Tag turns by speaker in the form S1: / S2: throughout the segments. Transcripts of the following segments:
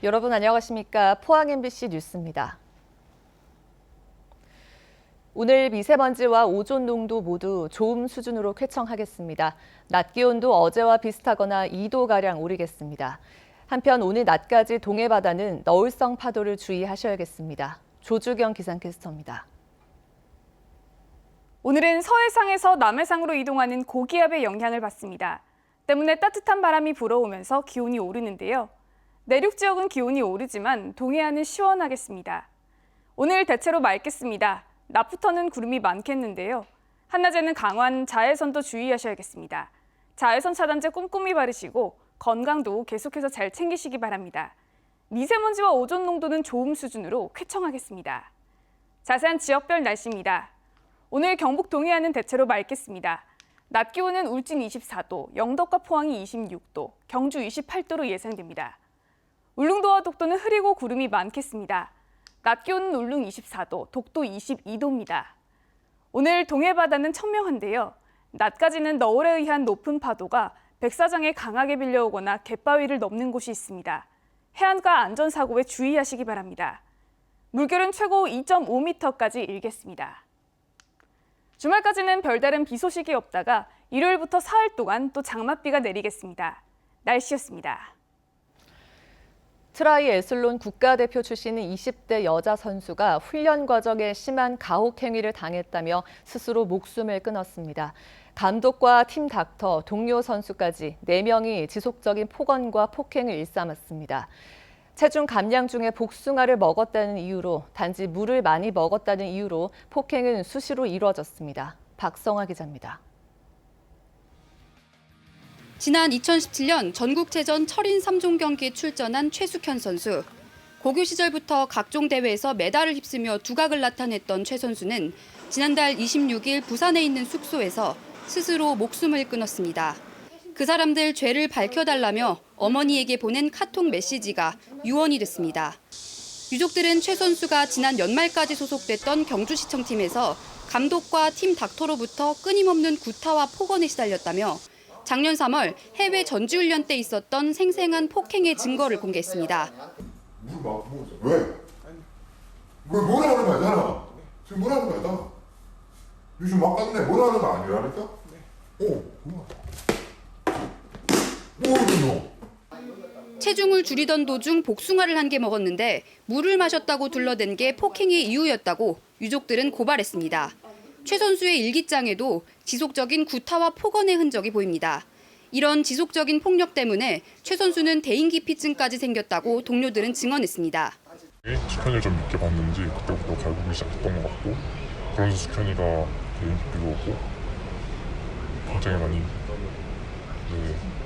S1: 여러분 안녕하십니까? 포항 MBC 뉴스입니다. 오늘 미세먼지와 오존 농도 모두 좋음 수준으로 쾌청하겠습니다. 낮 기온도 어제와 비슷하거나 2도가량 오르겠습니다. 한편 오늘 낮까지 동해 바다는 너울성 파도를 주의하셔야겠습니다. 조주경 기상캐스터입니다.
S2: 오늘은 서해상에서 남해상으로 이동하는 고기압의 영향을 받습니다. 때문에 따뜻한 바람이 불어오면서 기온이 오르는데요. 내륙 지역은 기온이 오르지만 동해안은 시원하겠습니다. 오늘 대체로 맑겠습니다. 낮부터는 구름이 많겠는데요. 한낮에는 강한 자외선도 주의하셔야겠습니다. 자외선 차단제 꼼꼼히 바르시고 건강도 계속해서 잘 챙기시기 바랍니다. 미세먼지와 오존 농도는 좋음 수준으로 쾌청하겠습니다. 자세한 지역별 날씨입니다. 오늘 경북 동해안은 대체로 맑겠습니다. 낮 기온은 울진 24도, 영덕과 포항이 26도, 경주 28도로 예상됩니다. 울릉도와 독도는 흐리고 구름이 많겠습니다. 낮 기온은 울릉 24도, 독도 22도입니다. 오늘 동해 바다는 천명한데요. 낮까지는 너울에 의한 높은 파도가 백사장에 강하게 밀려오거나 갯바위를 넘는 곳이 있습니다. 해안가 안전사고에 주의하시기 바랍니다. 물결은 최고 2.5m까지 일겠습니다. 주말까지는 별다른 비 소식이 없다가 일요일부터 사흘 동안 또 장맛비가 내리겠습니다. 날씨였습니다.
S1: 트라이애슬론 국가대표 출신인 20대 여자 선수가 훈련 과정에 심한 가혹 행위를 당했다며 스스로 목숨을 끊었습니다. 감독과 팀 닥터, 동료 선수까지 4명이 지속적인 폭언과 폭행을 일삼았습니다. 체중 감량 중에 복숭아를 먹었다는 이유로, 단지 물을 많이 먹었다는 이유로 폭행은 수시로 이루어졌습니다. 박성화 기자입니다.
S3: 지난 2017년 전국체전 철인 3종 경기에 출전한 최숙현 선수. 고교 시절부터 각종 대회에서 메달을 휩쓰며 두각을 나타냈던 최 선수는 지난달 26일 부산에 있는 숙소에서 스스로 목숨을 끊었습니다. 그 사람들 죄를 밝혀달라며 어머니에게 보낸 카톡 메시지가 유언이 됐습니다. 유족들은 최 선수가 지난 연말까지 소속됐던 경주시청팀에서 감독과 팀 닥터로부터 끊임없는 구타와 폭언에 시달렸다며 작년 3월 해외 전지훈련 때 있었던 생생한 폭행의 증거를 공개했습니다.
S4: 왜? 왜 뭐라는 거 아니잖아. 지금 뭐라는 거 아니다. 요즘 막 갔네. 뭐라는 거 아니라니까? 뭐야?
S3: 체중을 줄이던 도중 복숭아를 한 개 먹었는데 물을 마셨다고 둘러댄 게 폭행의 이유였다고 유족들은 고발했습니다. 최 선수의 일기장에도 지속적인 구타와 폭언의 흔적이 보입니다. 이런 지속적인 폭력 때문에 최 선수는 대인기피증까지 생겼다고 동료들은 증언했습니다.
S5: 숙현이를 좀 믿게 봤는지 그때부터 갈구기 시작했던 것 같고, 그러면서 숙현이가 대인기피로 오고 굉장히 많이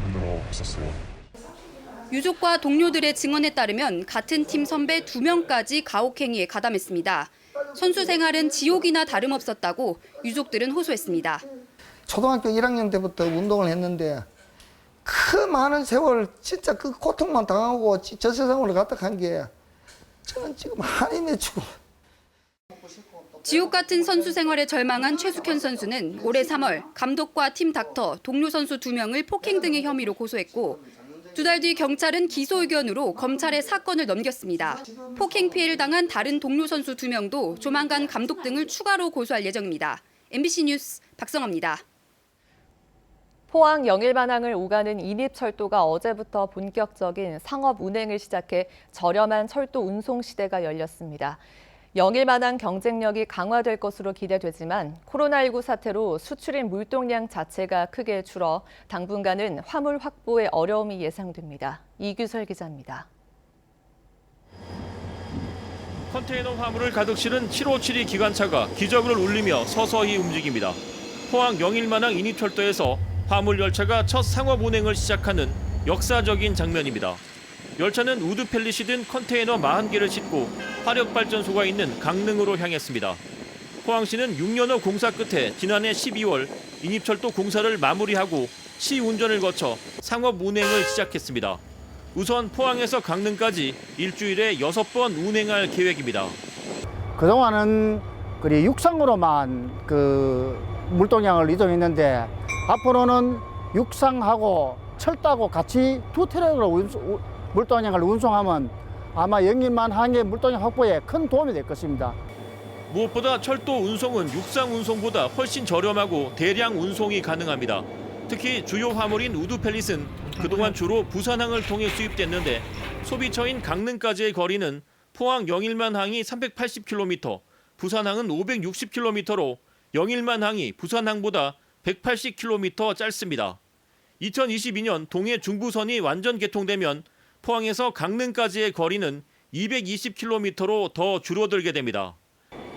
S5: 힘들어했었어요.
S3: 유족과 동료들의 증언에 따르면 같은 팀 선배 2명까지 가혹행위에 가담했습니다. 선수 생활은 지옥이나 다름없었다고 유족들은 호소했습니다.
S6: 초등학교 1학년 때부터 운동을 했는데 그 많은 세월 진짜 그 고통만 당하고 저 세상으로 갔다 간 게 저는 지금 한이 맺히고.
S3: 지옥 같은 선수 생활에 절망한 최숙현 선수는 올해 3월 감독과 팀 닥터, 동료 선수 2명을 폭행 등의 혐의로 고소했고, 2달 뒤 경찰은 기소 의견으로 검찰에 사건을 넘겼습니다. 폭행 피해를 당한 다른 동료 선수 2명도 조만간 감독 등을 추가로 고소할 예정입니다. MBC 뉴스 박성화입니다.
S1: 포항 영일만항을 오가는 인입철도가 어제부터 본격적인 상업 운행을 시작해 저렴한 철도 운송 시대가 열렸습니다. 영일만항 경쟁력이 강화될 것으로 기대되지만 코로나19 사태로 수출인 물동량 자체가 크게 줄어 당분간은 화물 확보에 어려움이 예상됩니다. 이규설 기자입니다.
S7: 컨테이너 화물을 가득 실은 757이 기관차가 기적을 울리며 서서히 움직입니다. 포항 영일만항 인입철도에서 화물 열차가 첫 상업 운행을 시작하는 역사적인 장면입니다. 열차는 우드 펠릿이 든 컨테이너 40개를 싣고 화력발전소가 있는 강릉으로 향했습니다. 포항시는 6년여 공사 끝에 지난해 12월 인입철도 공사를 마무리하고 시운전을 거쳐 상업 운행을 시작했습니다. 우선 포항에서 강릉까지 일주일에 6번 운행할 계획입니다.
S8: 그동안은 육상으로만 물동량을 이동했는데 앞으로는 육상하고 철도하고 같이 두 트랙으로 물동량을 운송하면 아마 영일만 항의 물동량 확보에 큰 도움이 될 것입니다.
S7: 무엇보다 철도 운송은 육상 운송보다 훨씬 저렴하고 대량 운송이 가능합니다. 특히 주요 화물인 우드펠릿은 그동안 주로 부산항을 통해 수입됐는데 소비처인 강릉까지의 거리는 포항 영일만항이 380km, 부산항은 560km로 영일만항이 부산항보다 180km 짧습니다. 2022년 동해 중부선이 완전 개통되면 포항에서 강릉까지의 거리는 220km로 더 줄어들게 됩니다.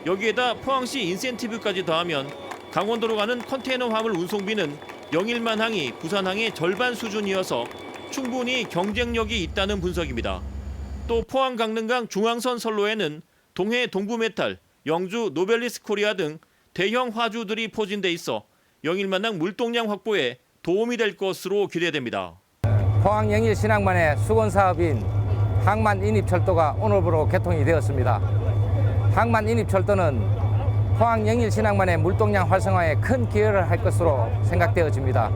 S7: 여기에다 포항시 인센티브까지 더하면 강원도로 가는 컨테이너 화물 운송비는 영일만항이 부산항의 절반 수준이어서 충분히 경쟁력이 있다는 분석입니다. 또 포항 강릉강 중앙선 선로에는 동해 동부메탈, 영주 노벨리스 코리아 등 대형 화주들이 포진돼 있어 영일만항 물동량 확보에 도움이 될 것으로 기대됩니다.
S9: 포항 영일 신항만의 수건 사업인 항만 인입철도가 오늘부로 개통이 되었습니다. 항만 인입철도는 포항 영일 신항만의 물동량 활성화에 큰 기여를 할 것으로 생각되어집니다.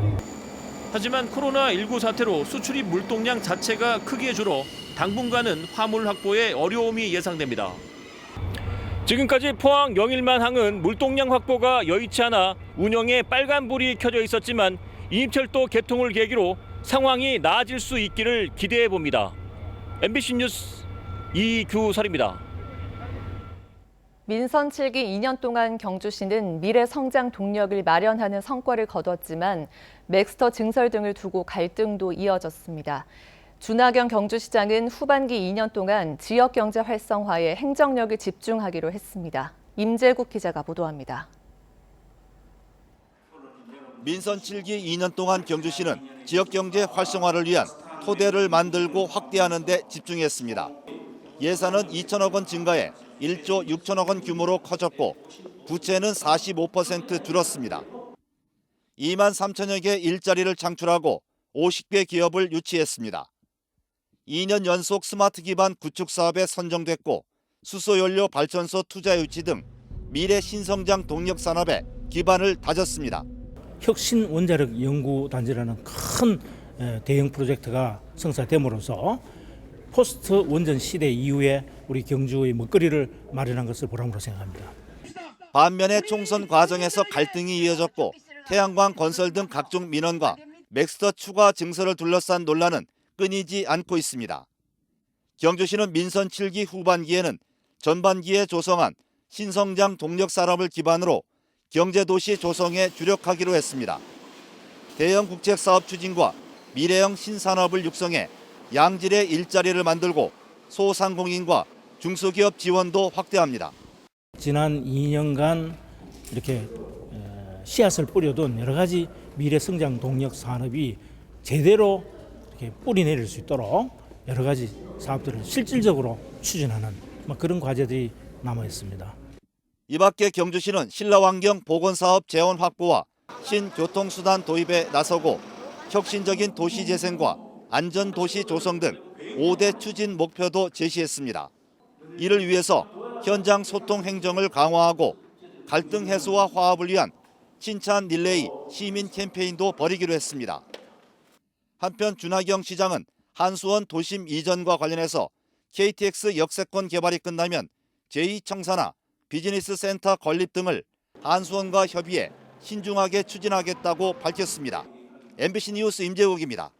S7: 하지만 코로나19 사태로 수출입 물동량 자체가 크게 줄어 당분간은 화물 확보에 어려움이 예상됩니다. 지금까지 포항 영일만항은 물동량 확보가 여의치 않아 운영에 빨간불이 켜져 있었지만 인입철도 개통을 계기로 상황이 나아질 수 있기를 기대해 봅니다. MBC 뉴스 이규설입니다.
S1: 민선 7기 2년 동안 경주시는 미래 성장 동력을 마련하는 성과를 거뒀지만 맥스터 증설 등을 두고 갈등도 이어졌습니다. 준하경 경주시장은 후반기 2년 동안 지역 경제 활성화에 행정력을 집중하기로 했습니다. 임재국 기자가 보도합니다.
S10: 민선 7기 2년 동안 경주시는 지역 경제 활성화를 위한 토대를 만들고 확대하는 데 집중했습니다. 예산은 2천억 원 증가해 1조 6천억 원 규모로 커졌고 부채는 45% 줄었습니다. 2만 3천여 개 일자리를 창출하고 50개 기업을 유치했습니다. 2년 연속 스마트 기반 구축 사업에 선정됐고 수소연료 발전소 투자 유치 등 미래 신성장 동력 산업에 기반을 다졌습니다.
S11: 혁신 원자력 연구단지라는 큰 대형 프로젝트가 성사됨으로써 포스트 원전 시대 이후에 우리 경주의 먹거리를 마련한 것을 보람으로 생각합니다.
S10: 반면에 총선 과정에서 갈등이 이어졌고 태양광 건설 등 각종 민원과 맥스터 추가 증설을 둘러싼 논란은 끊이지 않고 있습니다. 경주시는 민선 7기 후반기에는 전반기에 조성한 신성장 동력 산업을 기반으로 경제도시 조성에 주력하기로 했습니다. 대형 국책사업 추진과 미래형 신산업을 육성해 양질의 일자리를 만들고 소상공인과 중소기업 지원도 확대합니다.
S11: 지난 2년간 이렇게 씨앗을 뿌려둔 여러 가지 미래 성장 동력 산업이 제대로 이렇게 뿌리 내릴 수 있도록 여러 가지 사업들을 실질적으로 추진하는 그런 과제들이 남아 있습니다.
S10: 이 밖에 경주시는 신라환경 보건사업 재원 확보와 신교통수단 도입에 나서고 혁신적인 도시재생과 안전도시 조성 등 5대 추진 목표도 제시했습니다. 이를 위해서 현장 소통 행정을 강화하고 갈등 해소와 화합을 위한 칭찬 릴레이 시민 캠페인도 벌이기로 했습니다. 한편 준하경 시장은 한수원 도심 이전과 관련해서 KTX 역세권 개발이 끝나면 제2청사나 비즈니스 센터 건립 등을 한수원과 협의해 신중하게 추진하겠다고 밝혔습니다. MBC 뉴스 임재욱입니다.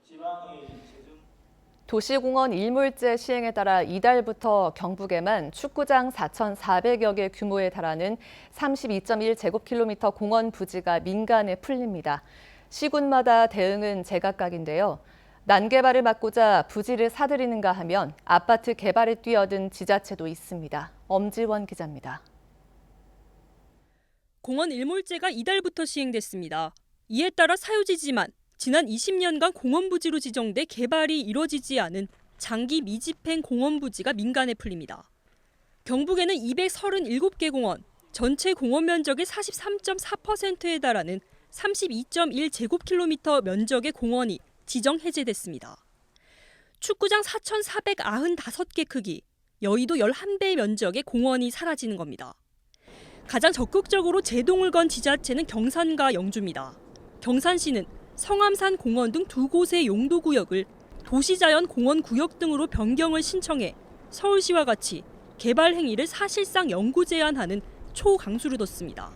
S1: 도시공원 일몰제 시행에 따라 이달부터 경북에만 축구장 4,400여 개 규모에 달하는 32.1제곱킬로미터 공원 부지가 민간에 풀립니다. 시군마다 대응은 제각각인데요. 난개발을 막고자 부지를 사들이는가 하면 아파트 개발에 뛰어든 지자체도 있습니다. 엄지원 기자입니다.
S12: 공원 일몰제가 이달부터 시행됐습니다. 이에 따라 사유지지만 지난 20년간 공원 부지로 지정돼 개발이 이뤄지지 않은 장기 미집행 공원 부지가 민간에 풀립니다. 경북에는 237개 공원, 전체 공원 면적의 43.4%에 달하는 32.1제곱킬로미터 면적의 공원이 지정 해제됐습니다. 축구장 4,495개 크기, 여의도 11배 면적의 공원이 사라지는 겁니다. 가장 적극적으로 제동을 건 지자체는 경산과 영주입니다. 경산시는 성암산 공원 등 두 곳의 용도구역을 도시자연 공원구역 등으로 변경을 신청해 서울시와 같이 개발 행위를 사실상 영구 제한하는 초강수를 뒀습니다.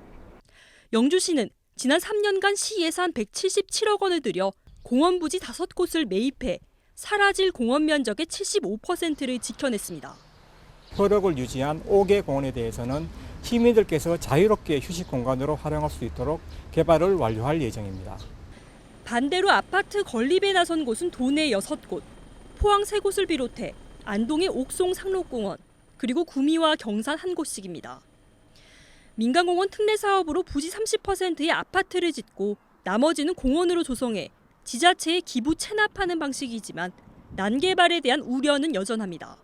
S12: 영주시는 지난 3년간 시 예산 177억 원을 들여 공원 부지 5곳을 매입해 사라질 공원 면적의 75%를 지켜냈습니다.
S13: 효력을 유지한 5개 공원에 대해서는 시민들께서 자유롭게 휴식 공간으로 활용할 수 있도록 개발을 완료할 예정입니다.
S12: 반대로 아파트 건립에 나선 곳은 도내 6곳, 포항 3곳을 비롯해 안동의 옥송 상록공원, 그리고 구미와 경산 1곳씩입니다. 민간공원 특례 사업으로 부지 30%의 아파트를 짓고 나머지는 공원으로 조성해 지자체에 기부 체납하는 방식이지만 난개발에 대한 우려는 여전합니다.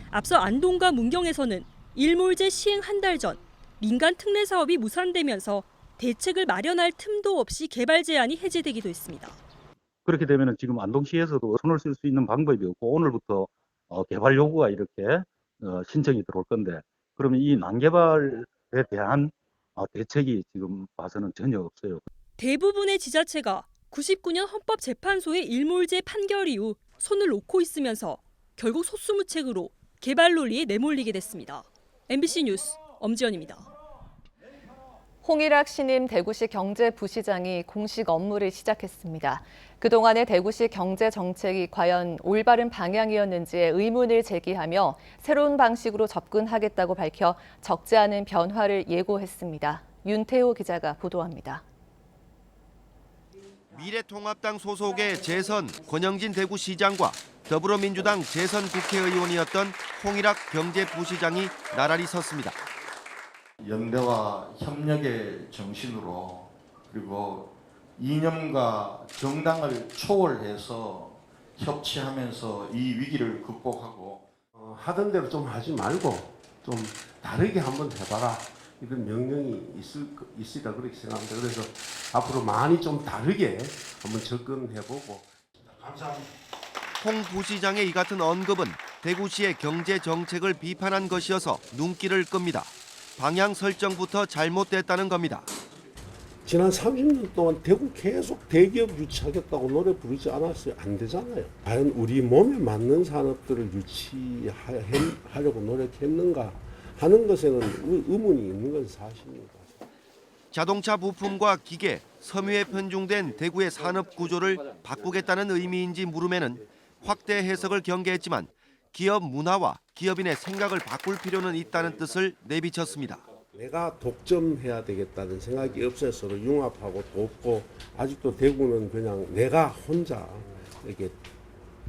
S12: 앞서 안동과 문경에서는 일몰제 시행 한 달 전 민간 특례 사업이 무산되면서 대책을 마련할 틈도 없이 개발 제한이 해제되기도 했습니다.
S14: 그렇게 되면 지금 안동시에서도 손을 쓸 수 있는 방법이 없고 오늘부터 개발 요구가 이렇게 신청이 들어올 건데 그러면 이 난개발에 대한 대책이 지금 봐서는 전혀 없어요.
S12: 대부분의 지자체가 99년 헌법재판소의 일몰제 판결 이후 손을 놓고 있으면서 결국 속수무책으로 개발 논리에 내몰리게 됐습니다. MBC 뉴스 엄지연입니다.
S1: 홍일학 신임 대구시 경제부시장이 공식 업무를 시작했습니다. 그동안의 대구시 경제정책이 과연 올바른 방향이었는지에 의문을 제기하며 새로운 방식으로 접근하겠다고 밝혀 적지 않은 변화를 예고했습니다. 윤태호 기자가 보도합니다.
S15: 미래통합당 소속의 재선 권영진 대구시장과 더불어민주당 재선 국회의원이었던 홍일학 경제부시장이 나란히 섰습니다.
S16: 연대와 협력의 정신으로 그리고 이념과 정당을 초월해서 협치하면서 이 위기를 극복하고
S17: 하던 대로 좀 하지 말고 좀 다르게 한번 해봐라 이런 명령이 있으리라 그렇게 생각합니다. 그래서 앞으로 많이 좀 다르게 한번 접근해보고 감사합니다.
S15: 홍 부시장의 이 같은 언급은 대구시의 경제 정책을 비판한 것이어서 눈길을 끕니다. 방향 설정부터 잘못됐다는 겁니다.
S17: 지난 30년 동안 대구 계속 대기업 유치하겠다고 노래 부르지 않았어요. 안 되잖아요. 과연 우리 몸에 맞는 산업들을 유치하려고 노력했는가 하는 것에는 의문이 있는 건 사실입니다.
S15: 자동차 부품과 기계, 섬유에 편중된 대구의 산업 구조를 바꾸겠다는 의미인지 물음에는 확대 해석을 경계했지만 기업 문화와 기업인의 생각을 바꿀 필요는 있다는 뜻을 내비쳤습니다.
S17: 내가 독점해야 되겠다는 생각이 없어서 서로 융합하고 돕고 아직도 대구는 그냥 내가 혼자 이렇게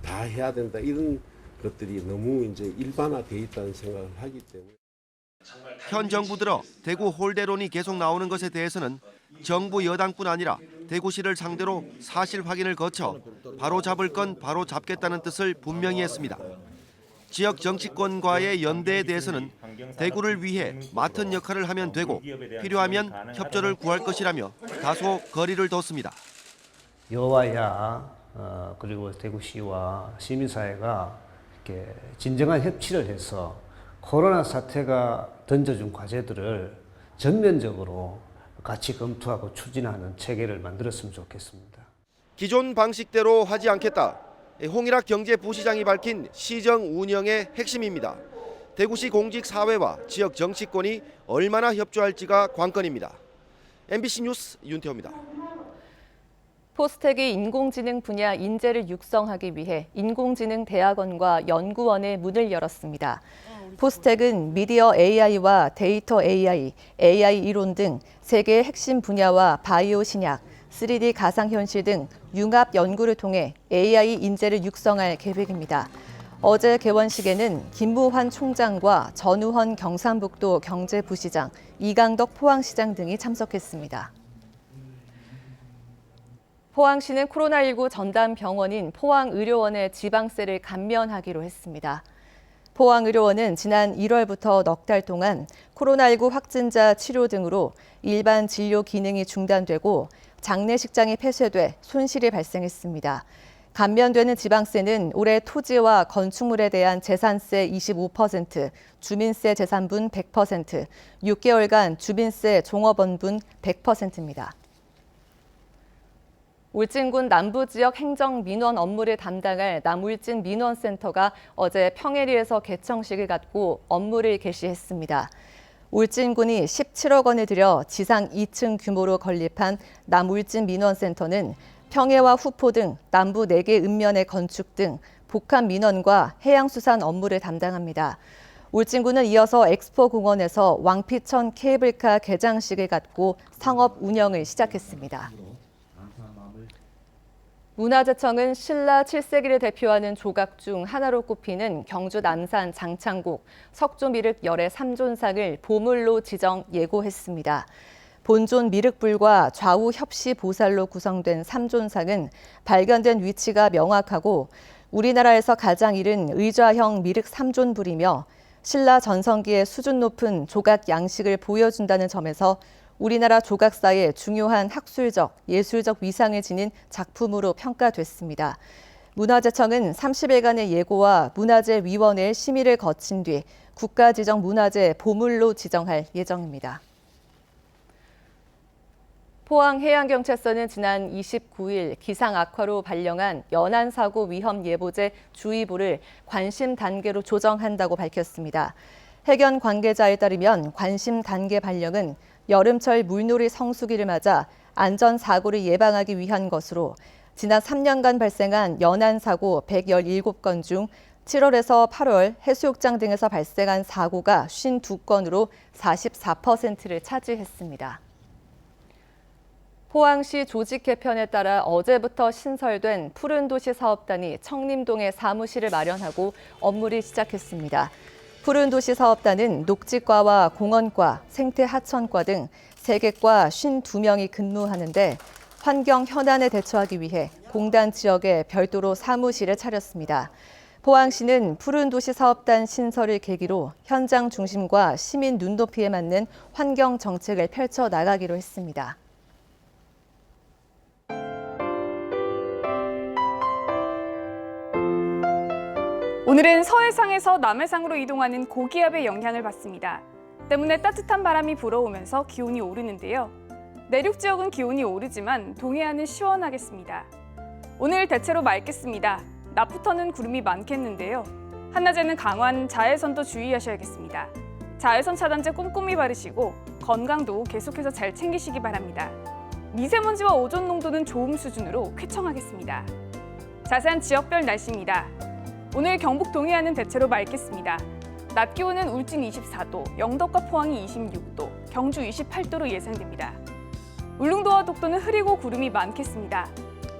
S17: 다 해야 된다 이런 것들이 너무 이제 일반화돼 있다는 생각을 하기 때문에
S15: 현 정부 들어 대구 홀대론이 계속 나오는 것에 대해서는 정부 여당뿐 아니라 대구시를 상대로 사실 확인을 거쳐 바로 잡을 건 바로 잡겠다는 뜻을 분명히 했습니다. 지역 정치권과의 연대에 대해서는 대구를 위해 맡은 역할을 하면 되고 필요하면 협조를 구할 것이라며 다소 거리를 뒀습니다.
S18: 여와야 그리고 대구시와 시민사회가 이렇게 진정한 협치를 해서 코로나 사태가 던져준 과제들을 전면적으로 같이 검토하고 추진하는 체계를 만들었으면 좋겠습니다.
S15: 기존 방식대로 하지 않겠다. 홍일학 경제부시장이 밝힌 시정 운영의 핵심입니다. 대구시 공직사회와 지역 정치권이 얼마나 협조할지가 관건입니다. MBC 뉴스 윤태호입니다.
S1: 포스텍이 인공지능 분야 인재를 육성하기 위해 인공지능 대학원과 연구원의 문을 열었습니다. 포스텍은 미디어 AI와 데이터 AI, AI 이론 등 세계의 핵심 분야와 바이오 신약, 3D 가상현실 등 융합 연구를 통해 AI 인재를 육성할 계획입니다. 어제 개원식에는 김무환 총장과 전우헌 경상북도 경제부시장, 이강덕 포항시장 등이 참석했습니다. 포항시는 코로나19 전담병원인 포항의료원의 지방세를 감면하기로 했습니다. 포항의료원은 지난 1월부터 넉 달 동안 코로나19 확진자 치료 등으로 일반 진료 기능이 중단되고 장례식장이 폐쇄돼 손실이 발생했습니다. 감면되는 지방세는 올해 토지와 건축물에 대한 재산세 25%, 주민세 재산분 100%, 6개월간 주민세 종업원분 100%입니다. 울진군 남부지역 행정민원 업무를 담당할 남울진민원센터가 어제 평해리에서 개청식을 갖고 업무를 개시했습니다. 울진군이 17억 원을 들여 지상 2층 규모로 건립한 남울진민원센터는 평해와 후포 등 남부 4개 읍면의 건축 등 복합 민원과 해양수산 업무를 담당합니다. 울진군은 이어서 엑스포공원에서 왕피천 케이블카 개장식을 갖고 상업 운영을 시작했습니다. 문화재청은 신라 7세기를 대표하는 조각 중 하나로 꼽히는 경주 남산 장창곡 석조미륵 열애 3존상을 보물로 지정 예고했습니다. 본존 미륵불과 좌우 협시 보살로 구성된 3존상은 발견된 위치가 명확하고 우리나라에서 가장 이른 의좌형 미륵 3존불이며 신라 전성기의 수준 높은 조각 양식을 보여준다는 점에서 우리나라 조각사의 중요한 학술적, 예술적 위상을 지닌 작품으로 평가됐습니다. 문화재청은 30일간의 예고와 문화재위원회의 심의를 거친 뒤 국가지정 문화재 보물로 지정할 예정입니다. 포항해양경찰서는 지난 29일 기상 악화로 발령한 연안사고 위험 예보제 주의보를 관심 단계로 조정한다고 밝혔습니다. 해견 관계자에 따르면 관심 단계 발령은 여름철 물놀이 성수기를 맞아 안전사고를 예방하기 위한 것으로 지난 3년간 발생한 연안사고 117건 중 7월에서 8월 해수욕장 등에서 발생한 사고가 52건으로 44%를 차지했습니다. 포항시 조직 개편에 따라 어제부터 신설된 푸른도시 사업단이 청림동에 사무실을 마련하고 업무를 시작했습니다. 푸른도시 사업단은 녹지과와 공원과 생태하천과 등 3개과 52명이 근무하는데 환경 현안에 대처하기 위해 공단 지역에 별도로 사무실을 차렸습니다. 포항시는 푸른도시 사업단 신설을 계기로 현장 중심과 시민 눈높이에 맞는 환경 정책을 펼쳐 나가기로 했습니다.
S2: 오늘은 서해상에서 남해상으로 이동하는 고기압의 영향을 받습니다. 때문에 따뜻한 바람이 불어오면서 기온이 오르는데요. 내륙 지역은 기온이 오르지만 동해안은 시원하겠습니다. 오늘 대체로 맑겠습니다. 낮부터는 구름이 많겠는데요. 한낮에는 강한 자외선도 주의하셔야겠습니다. 자외선 차단제 꼼꼼히 바르시고 건강도 계속해서 잘 챙기시기 바랍니다. 미세먼지와 오존 농도는 좋음 수준으로 쾌청하겠습니다. 자세한 지역별 날씨입니다. 오늘 경북 동해안은 대체로 맑겠습니다. 낮 기온은 울진 24도, 영덕과 포항이 26도, 경주 28도로 예상됩니다. 울릉도와 독도는 흐리고 구름이 많겠습니다.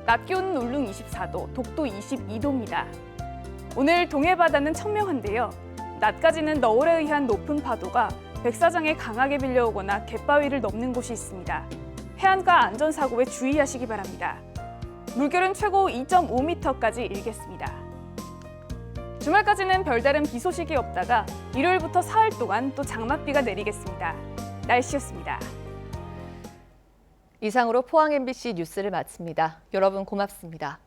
S2: 낮 기온은 울릉 24도, 독도 22도입니다. 오늘 동해 바다는 청명한데요. 낮까지는 너울에 의한 높은 파도가 백사장에 강하게 밀려오거나 갯바위를 넘는 곳이 있습니다. 해안가 안전사고에 주의하시기 바랍니다. 물결은 최고 2.5m까지 일겠습니다. 주말까지는 별다른 비 소식이 없다가 일요일부터 사흘 동안 또 장맛비가 내리겠습니다. 날씨였습니다.
S1: 이상으로 포항 MBC 뉴스를 마칩니다. 여러분 고맙습니다.